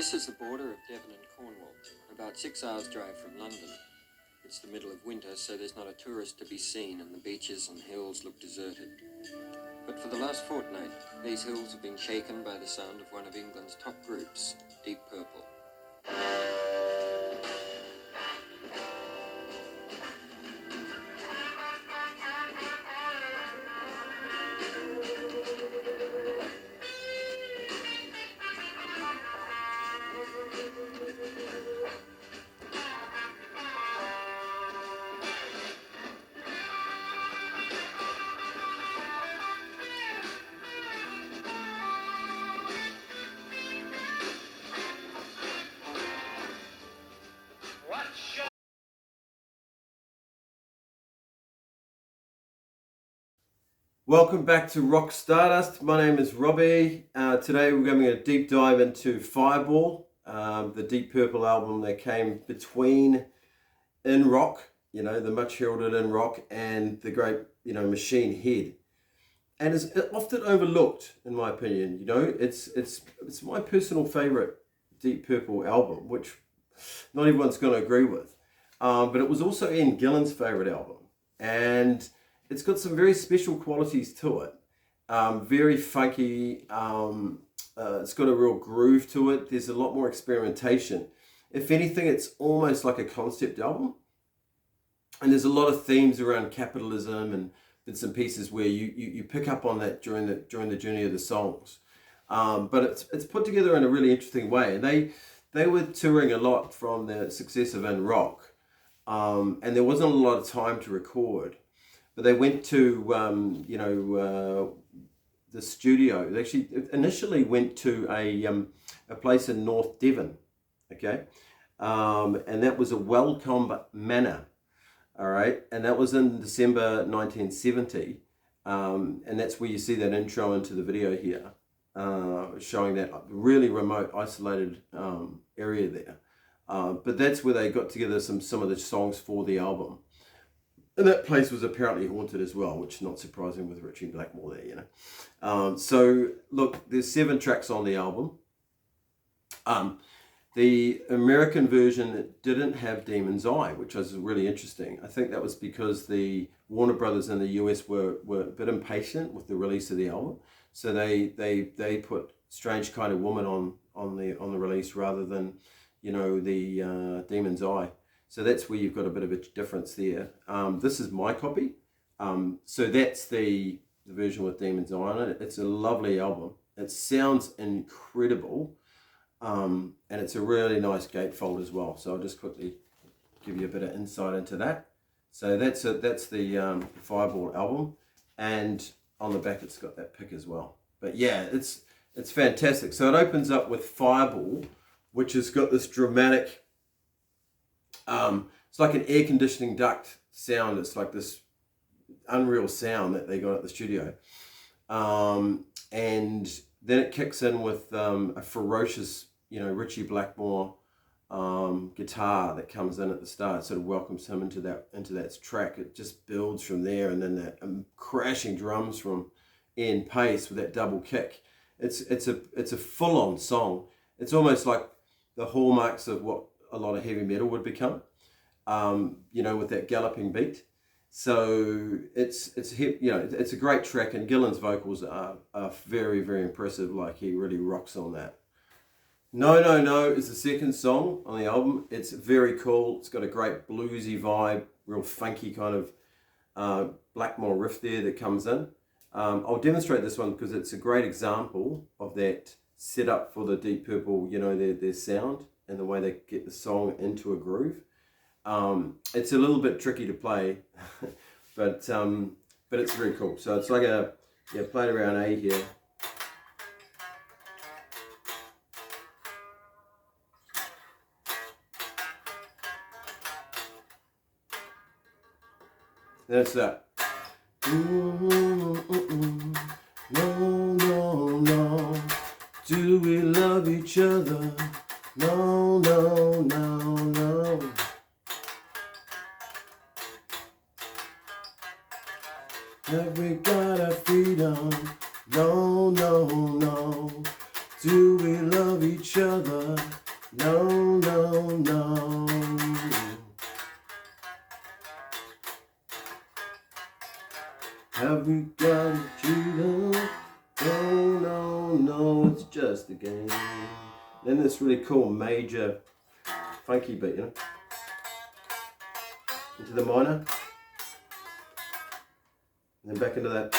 This is the border of Devon and Cornwall, about 6 hours' drive from London. It's the middle of winter, so there's not a tourist to be seen, and the beaches and hills look deserted. But for the last fortnight, these hills have been shaken by the sound of one of England's top groups, Deep Purple. Welcome back to Rockstar. My name is Robbie. Today we're going to a deep dive into Fireball, the Deep Purple album that came between In Rock, the much heralded In Rock, and the great, Machine Head. And it's often overlooked, in my opinion. It's my personal favorite Deep Purple album, which not everyone's going to agree with. But it was also Ian Gillan's favorite album. And it's got some very special qualities to it. Very funky. It's got a real groove to it. There's a lot more experimentation. If anything, it's almost like a concept album. And there's a lot of themes around capitalism and bits and pieces where you pick up on that during the journey of the songs. But it's put together in a really interesting way. And they were touring a lot from the success of In Rock. And there wasn't a lot of time to record. But they went to, the studio. They actually initially went to a place in North Devon, okay? And that was a Welcome Manor, all right? And that was in December 1970. And that's where you see that intro into the video here, showing that really remote, isolated area there. But that's where they got together some of the songs for the album. And that place was apparently haunted as well, which is not surprising with Richie Blackmore there, So, look, there's 7 tracks on the album. The American version didn't have Demon's Eye, which was really interesting. I think that was because the Warner Brothers in the US were a bit impatient with the release of the album. So they put Strange Kind of Woman on the release rather than, the Demon's Eye. So that's where you've got a bit of a difference there. This is my copy. So that's the version with Demon's Eye on it. It's a lovely album. It sounds incredible. And it's a really nice gatefold as well. So I'll just quickly give you a bit of insight into that. So that's the Fireball album. And on the back it's got that pick as well. But yeah, it's fantastic. So it opens up with Fireball, which has got this dramatic... it's like an air conditioning duct sound. It's like this unreal sound that they got at the studio. And then it kicks in with a ferocious, Richie Blackmore guitar that comes in at the start. It sort of welcomes him into that track. It just builds from there, and then that crashing drums from Ian Pace with that double kick. It's a full-on song. It's almost like the hallmarks of what a lot of heavy metal would become, with that galloping beat. So it's a great track, and Gillan's vocals are very, very impressive. Like, he really rocks on that. No No No is the second song on the album. It's very cool. It's got a great bluesy vibe, real funky kind of Blackmore riff there that comes in. I'll demonstrate this one because it's a great example of that setup for the Deep Purple, their sound and the way they get the song into a groove. It's a little bit tricky to play, but it's very cool. So it's like played around A here. Then it's that. No, no, no. Do we love each other? No, no, no, no. Have we got our freedom? No, no, no. Do we love each other? No, no, no. Have we got each other? No, no, no, it's just a game. Then this really cool major funky beat, you know, into the minor, and then back into that.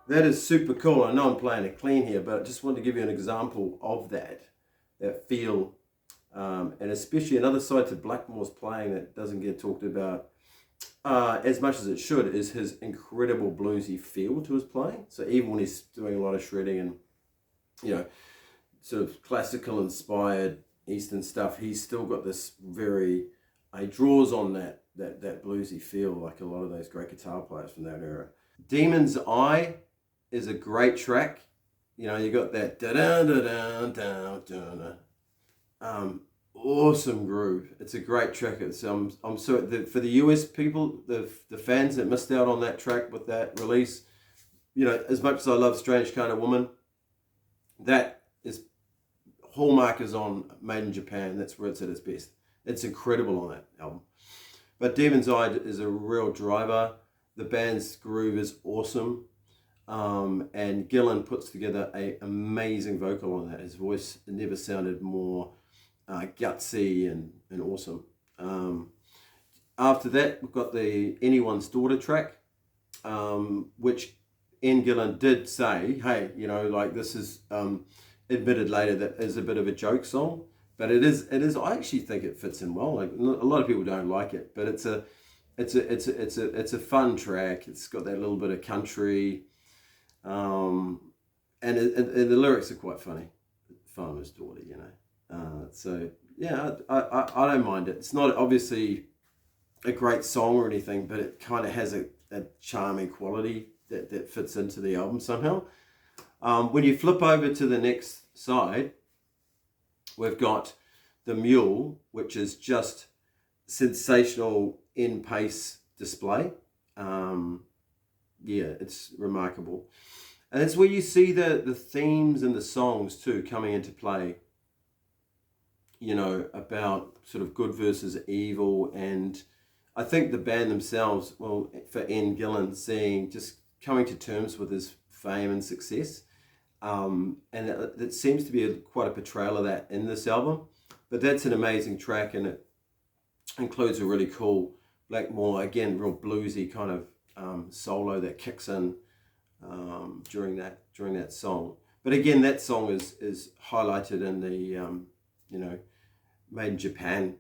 That is super cool. I know I'm playing it clean here, but I just wanted to give you an example of that feel, and especially another side to Blackmore's playing that doesn't get talked about as much as it should, is his incredible bluesy feel to his playing. So even when he's doing a lot of shredding and, you know, sort of classical inspired Eastern stuff, he's still got this he draws on that bluesy feel like a lot of those great guitar players from that era. Demon's Eye is a great track. You know, you got that awesome groove. It's a great track. It's I'm so for the US people, the fans that missed out on that track with that release, you know, as much as I love Strange Kind of Woman, that is hallmark is on Made in Japan. That's where it's at its best. It's incredible on that album. But Demon's Eye is a real driver. The band's groove is awesome. And Gillan puts together an amazing vocal on that. His voice never sounded more gutsy and awesome. After that, we've got the Anyone's Daughter track, which Ian Gillan did say, hey, you know, like this is admitted later that is a bit of a joke song, but it is. I actually think it fits in well. Like a lot of people don't like it, but it's a fun track. It's got that little bit of country, and the lyrics are quite funny. Farmer's Daughter, you know. So yeah, I don't mind it. It's not obviously a great song or anything, but it kind of has a charming quality that fits into the album somehow. When you flip over to the next side, we've got The Mule, which is just sensational in-pace display. Yeah, it's remarkable. And it's where you see the themes and the songs too coming into play, you know, about sort of good versus evil. And I think the band themselves, well, for Ian Gillan, coming to terms with his fame and success. And it seems to be quite a portrayal of that in this album. But that's an amazing track, and it includes a really cool Blackmore, again, real bluesy kind of solo that kicks in during that song. But again, that song is highlighted in the you know, Made in Japan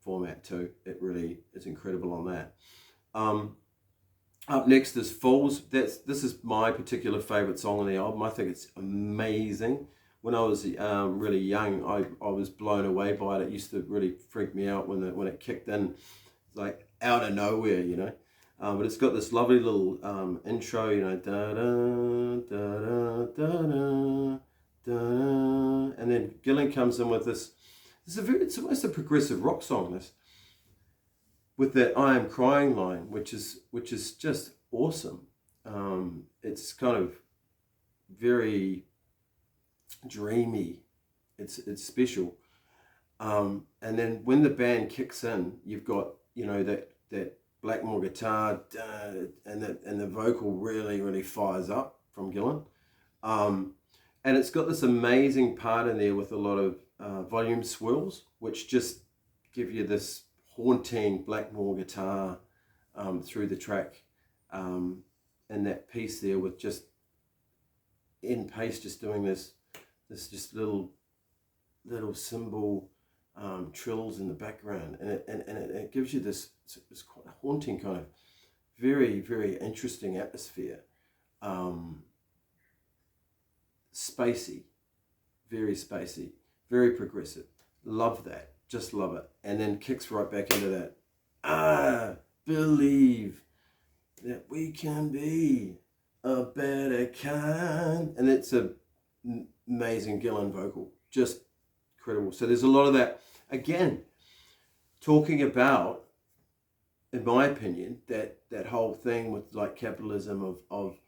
format too. It really is incredible on that. Up next is Fools. This is my particular favorite song on the album. I think it's amazing. When I was really young, I was blown away by it. It used to really freak me out when it kicked in, like out of nowhere, you know. But it's got this lovely little intro, you know, da da da da da da, and then Gillan comes in with this. It's almost a progressive rock song. This, with that "I am crying" line, which is just awesome. It's kind of very dreamy. It's special. And then when the band kicks in, you've got, you know, that Blackmore guitar, and the vocal really fires up from Gillan. And it's got this amazing part in there with a lot of volume swirls, which just give you this haunting Blackmore guitar through the track, and that piece there with just in pace, just doing this just little cymbal trills in the background, and it gives you this quite haunting kind of very interesting atmosphere, spacey, very progressive. Love that. Just love it. And then kicks right back into that. I believe that we can be a better kind. And it's a amazing Gillan vocal. Just incredible. So there's a lot of that. Again, talking about, in my opinion, that whole thing with like capitalism of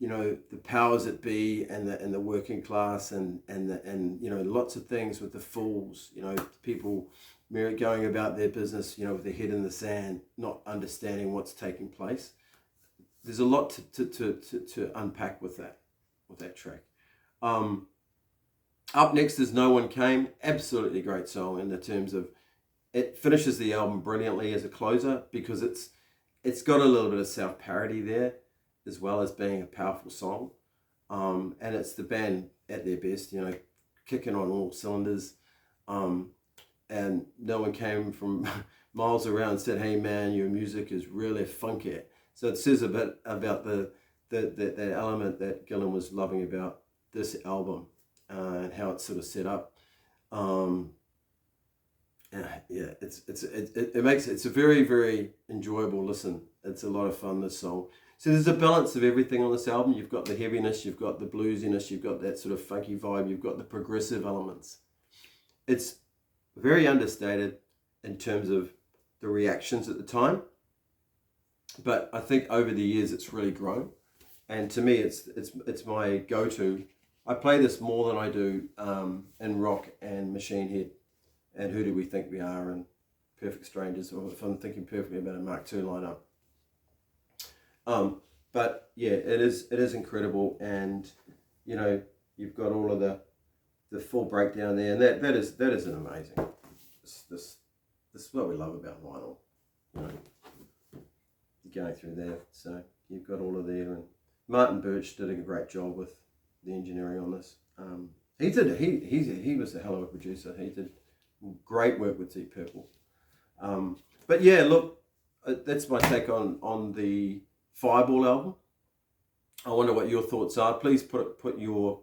you know, the powers that be and the working class and you know, lots of things with the fools, you know, people going about their business, you know, with their head in the sand, not understanding what's taking place. There's a lot to unpack with that track. Up next is No One Came. Absolutely great song in the terms of it finishes the album brilliantly as a closer, because it's got a little bit of self-parody there as well as being a powerful song. And it's the band at their best, you know, kicking on all cylinders. And No One Came from miles around and said, "Hey man, your music is really funky." So it says a bit about the element that Gillan was loving about this album, and how it's sort of set up. Yeah, it's a very, very enjoyable listen. It's a lot of fun, this song. So there's a balance of everything on this album. You've got the heaviness, you've got the bluesiness, you've got that sort of funky vibe, you've got the progressive elements. It's very understated in terms of the reactions at the time, but I think over the years it's really grown. And to me, it's my go-to. I play this more than I do in rock and Machine Head and Who Do We Think We Are and Perfect Strangers, or if I'm thinking perfectly about a Mark II lineup. But yeah, it is incredible, and you know, you've got all of the full breakdown there, and that is an amazing. This is what we love about vinyl, you know. You're going through there, so you've got all of there, and Martin Birch did a great job with the engineering on this. He was a hell of a producer. He did great work with Deep Purple. But yeah, look, that's my take on the Fireball album. I wonder what your thoughts are. Please put your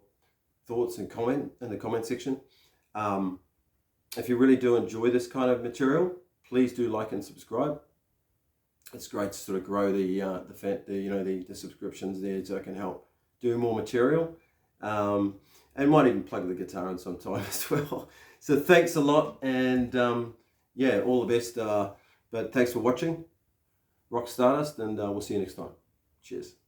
thoughts and comment in the comment section. If you really do enjoy this kind of material, please do like and subscribe. It's great to sort of grow the subscriptions there, so I can help do more material. And might even plug the guitar in sometime as well. So thanks a lot, and yeah, all the best. But thanks for watching Rock Stardust, and we'll see you next time. Cheers.